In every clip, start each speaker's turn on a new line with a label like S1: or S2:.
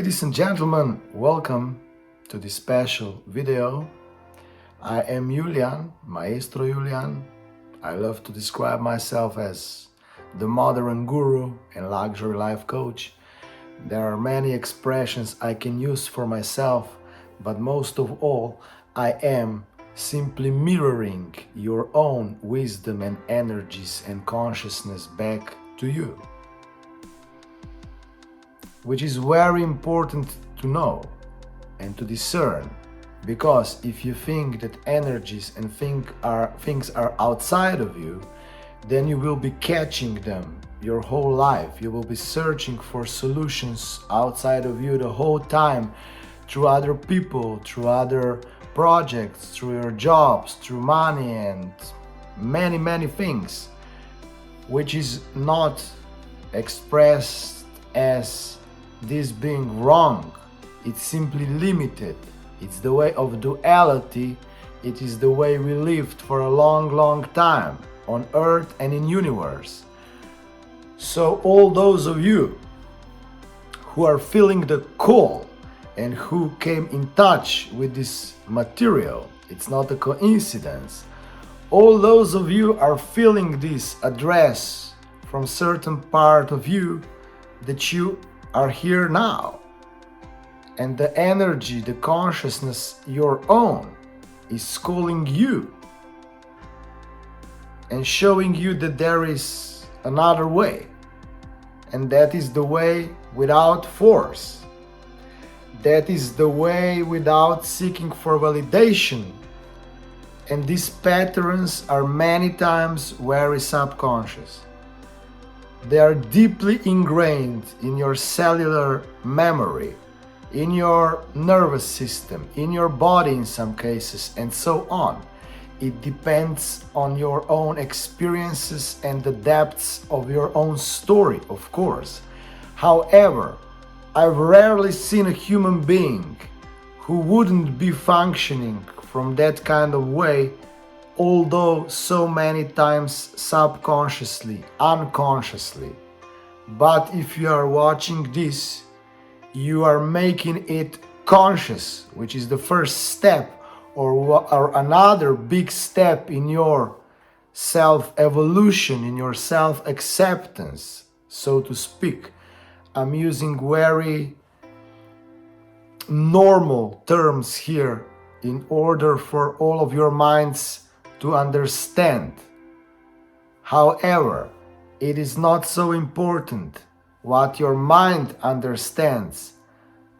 S1: Ladies and gentlemen, welcome to this special video. I am Julian, Maestro Julian. I love to describe myself as the modern guru and luxury life coach. There are many expressions I can use for myself, but most of all, I am simply mirroring your own wisdom and energies and consciousness back to you, which is very important to know and to discern, because if you think that energies and things are outside of you, then you will be catching them your whole life. You will be searching for solutions outside of you the whole time, through other people, through other projects, through your jobs, through money, and many things, which is not expressed as this being wrong. It's simply limited. It's the way of duality. It is the way we lived for a long time on earth and in universe. So all those of you who are feeling the call and who came in touch with this material, it's not a coincidence. All those of you are feeling this address from certain part of you, that you are here now, and the energy, the consciousness, your own, is calling you and showing you that there is another way, and that is the way without force. That is the way without seeking for validation. And these patterns are many times very subconscious. They are deeply ingrained in your cellular memory, in your nervous system, in your body in some cases, and so on. It depends on your own experiences and the depths of your own story, of course. However, I've rarely seen a human being who wouldn't be functioning from that kind of way, although so many times subconsciously, unconsciously. But if you are watching this, you are making it conscious, which is the first step, or another big step in your self-evolution, in your self-acceptance, so to speak. I'm using very normal terms here in order for all of your minds to understand. However, it is not so important what your mind understands,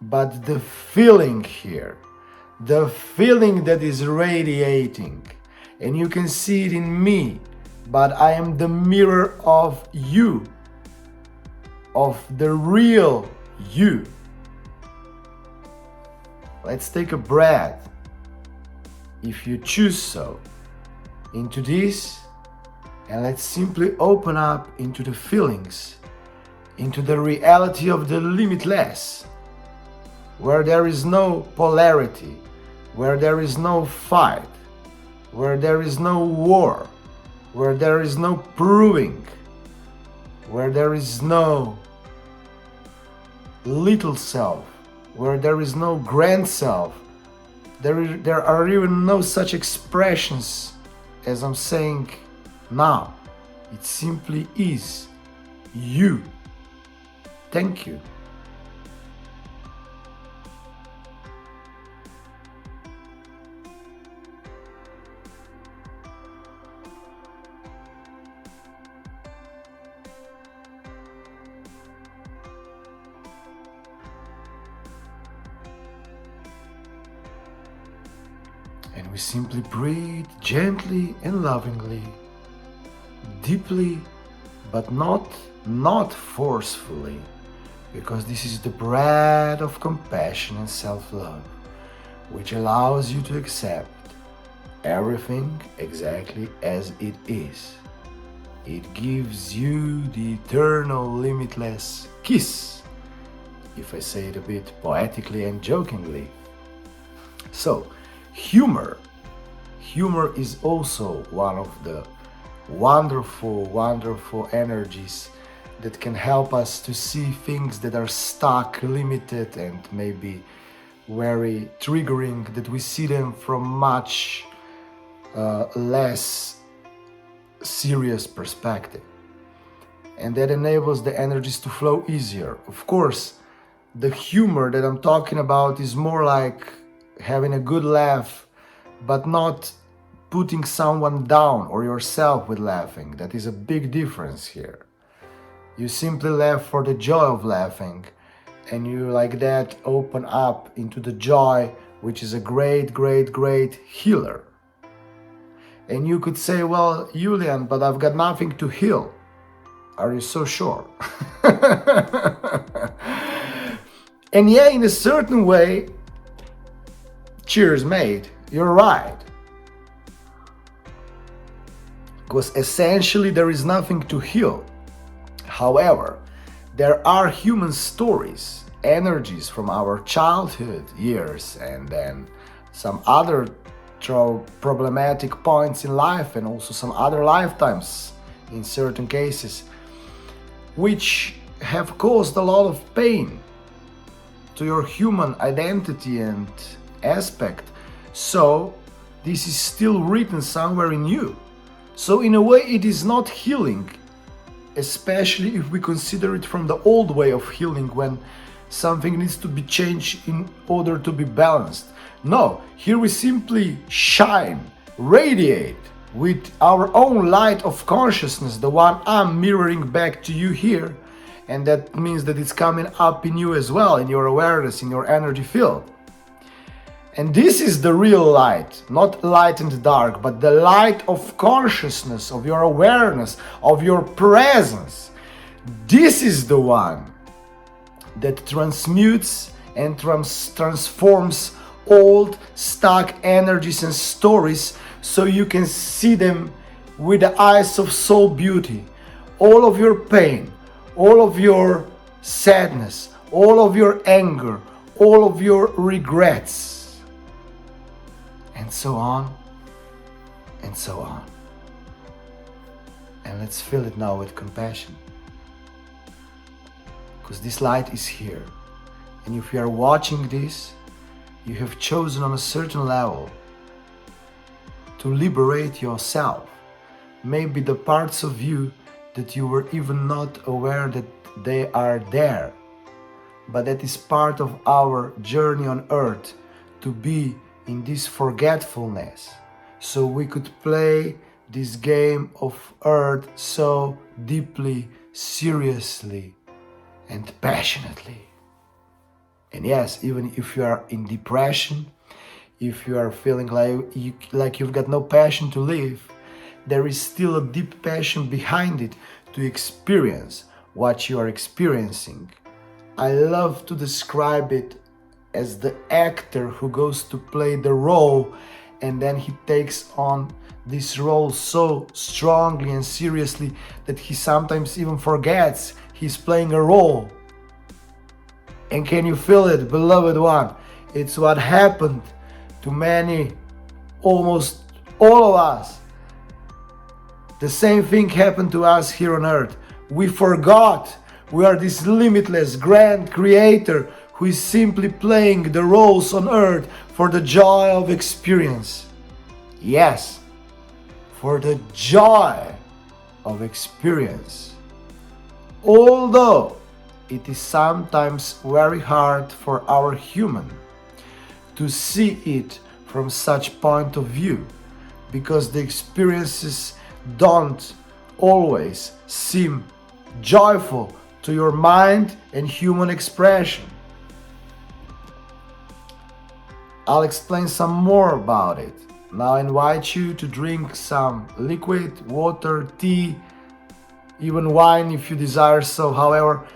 S1: but the feeling here, the feeling that is radiating. And you can see it in me, but I am the mirror of you, of the real you. Let's take a breath, if you choose so, into this, and let's simply open up into the feelings, into the reality of the limitless, where there is no polarity, where there is no fight, where there is no war, where there is no proving, where there is no little self, where there is no grand self. There are even no such expressions as I'm saying now. It simply is you. Thank you. And we simply breathe gently and lovingly, deeply, but not forcefully, because this is the breath of compassion and self-love, which allows you to accept everything exactly as it is. It gives you the eternal limitless kiss, if I say it a bit poetically and jokingly. So, humor is also one of the wonderful energies that can help us to see things that are stuck, limited, and maybe very triggering, that we see them from much less serious perspective. And that enables the energies to flow easier. Of course, the humor that I'm talking about is more like having a good laugh, but not putting someone down or yourself with laughing. That is a big difference here. You simply laugh for the joy of laughing, and you like that open up into the joy, which is a great, great, great healer. And you could say, well, Julian, but I've got nothing to heal. Are you so sure? And yeah, in a certain way, cheers mate, you're right. Because essentially there is nothing to heal. However, there are human stories, energies from our childhood years, and then some other problematic points in life, and also some other lifetimes in certain cases, which have caused a lot of pain to your human identity and aspect. So this is still written somewhere in you. So in a way it is not healing, especially if we consider it from the old way of healing, when something needs to be changed in order to be balanced. No, here we simply shine, radiate with our own light of consciousness, the one I'm mirroring back to you here. And that means that it's coming up in you as well, in your awareness, in your energy field. And this is the real light, not light and dark, but the light of consciousness, of your awareness, of your presence. This is the one that transmutes and transforms old stuck energies and stories, so you can see them with the eyes of soul beauty. All of your pain, all of your sadness, all of your anger, all of your regrets, and so on and so on. And let's fill it now with compassion, because this light is here. And if you are watching this, you have chosen on a certain level to liberate yourself. Maybe the parts of you that you were even not aware that they are there. But that is part of our journey on earth, to be in this forgetfulness, so we could play this game of earth so deeply, seriously, and passionately. And yes, even if you are in depression, if you are feeling like you've got no passion to live, there is still a deep passion behind it to experience what you are experiencing. I love to describe it as the actor who goes to play the role, and then he takes on this role so strongly and seriously that he sometimes even forgets he's playing a role. And can you feel it, beloved one? It's what happened to many, almost all of us. The same thing happened to us here on earth. We forgot we are this limitless grand creator who is simply playing the roles on earth for the joy of experience. Yes, for the joy of experience. Although it is sometimes very hard for our human to see it from such point of view, because the experiences don't always seem joyful to your mind and human expression. I'll explain some more about it. Now I invite you to drink some liquid, water, tea, even wine if you desire so. However,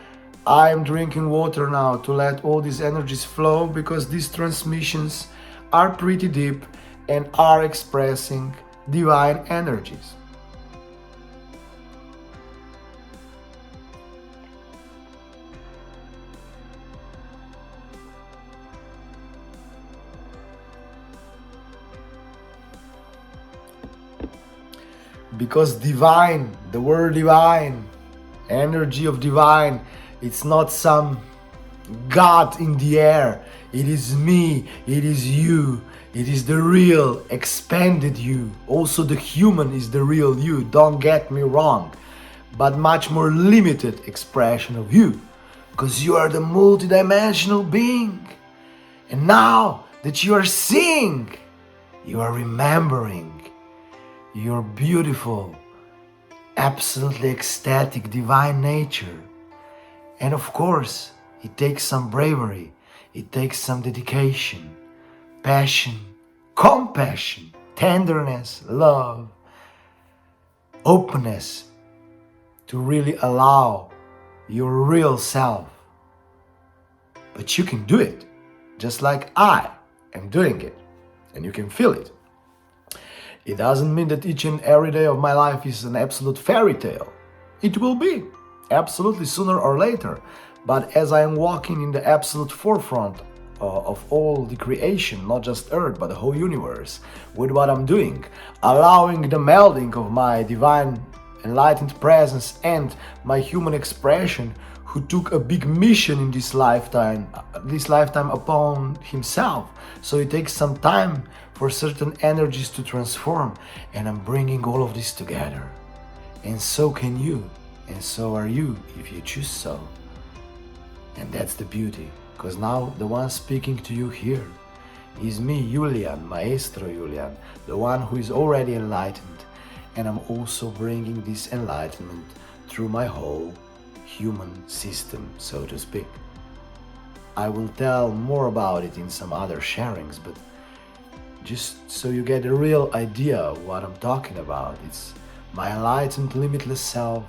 S1: I am drinking water now to let all these energies flow, because these transmissions are pretty deep and are expressing divine energies. Because divine, the word divine, Energy of divine, it's not some God in the air. It is me, it is you, it is the real expanded you. Also the human is the real you, don't get me wrong, but much more limited expression of you, because you are the multidimensional being. And now that you are seeing, you are remembering your beautiful, absolutely ecstatic divine nature. And of course, it takes some bravery, it takes some dedication, passion, compassion, tenderness, love, openness to really allow your real self. But you can do it, just like I am doing it, and you can feel it. It doesn't mean that each and every day of my life is an absolute fairy tale. It will be, absolutely, sooner or later. But as I am walking in the absolute forefront of all the creation, not just Earth, but the whole universe, with what I'm doing, allowing the melding of my divine enlightened presence and my human expression, who took a big mission in this lifetime upon himself. So it takes some time for certain energies to transform, and I'm bringing all of this together. And so can you, and so are you, if you choose so. And that's the beauty, because now the one speaking to you here is me, Julian, Maestro Julian, the one who is already enlightened, and I'm also bringing this enlightenment through my whole human system, so to speak. I will tell more about it in some other sharings, but just so you get a real idea of what I'm talking about, it's my enlightened, limitless self,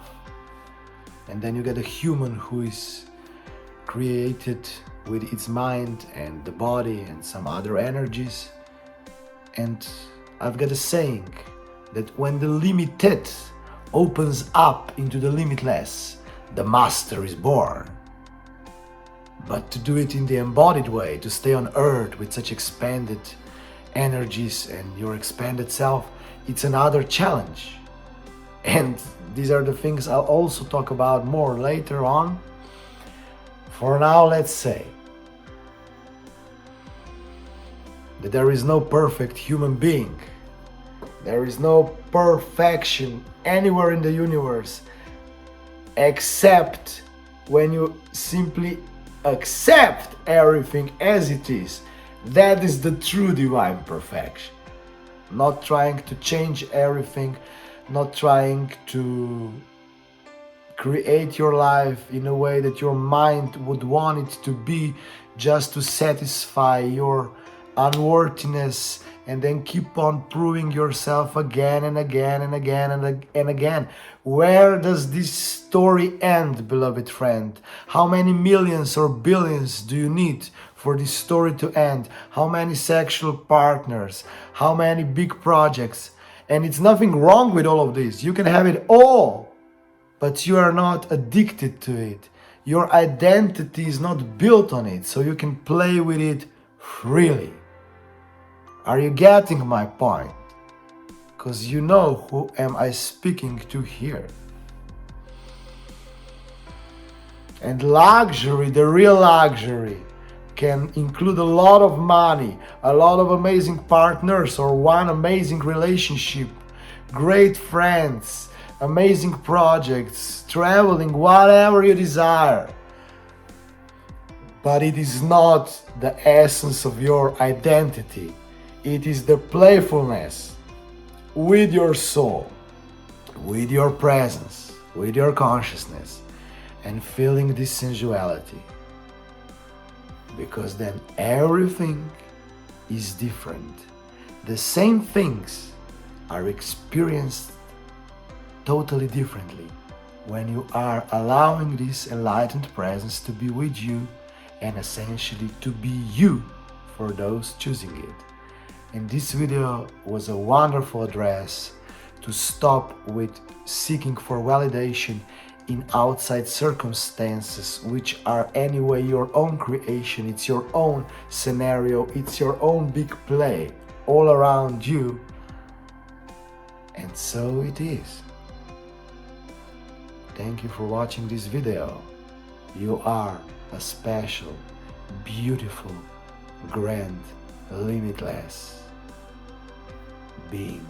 S1: and then you get a human who is created with its mind and the body and some other energies. And I've got a saying that when the limited opens up into the limitless, the master is born. But to do it in the embodied way, to stay on earth with such expanded energies and your expanded self, it's another challenge. And these are the things I'll also talk about more later on. For now, let's say that there is no perfect human being. There is no perfection anywhere in the universe, except when you simply accept everything as it is. That is the true divine perfection. Not trying to change everything, not trying to create your life in a way that your mind would want it to be, just to satisfy your unworthiness, and then keep on proving yourself again and again and again and again. Where does this story end, beloved friend? How many millions or billions do you need for this story to end? How many sexual partners? How many big projects? And it's nothing wrong with all of this. You can have it all, but you are not addicted to it. Your identity is not built on it, so you can play with it freely. Are you getting my point? Because you know who am I speaking to here. And luxury, the real luxury, can include a lot of money, a lot of amazing partners, or one amazing relationship, great friends, amazing projects, traveling, whatever you desire. But it is not the essence of your identity. It is the playfulness with your soul, with your presence, with your consciousness, and feeling this sensuality. Because then everything is different. The same things are experienced totally differently when you are allowing this enlightened presence to be with you, and essentially to be you for those choosing it. And this video was a wonderful address to stop with seeking for validation in outside circumstances, which are anyway your own creation. It's your own scenario, it's your own big play all around you. And so it is Thank you for watching this video. You are a special, beautiful, grand, limitless being.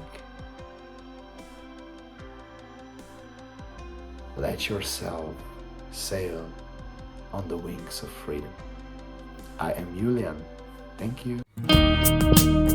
S1: Let yourself sail on the wings of freedom. I am Julian. Thank you.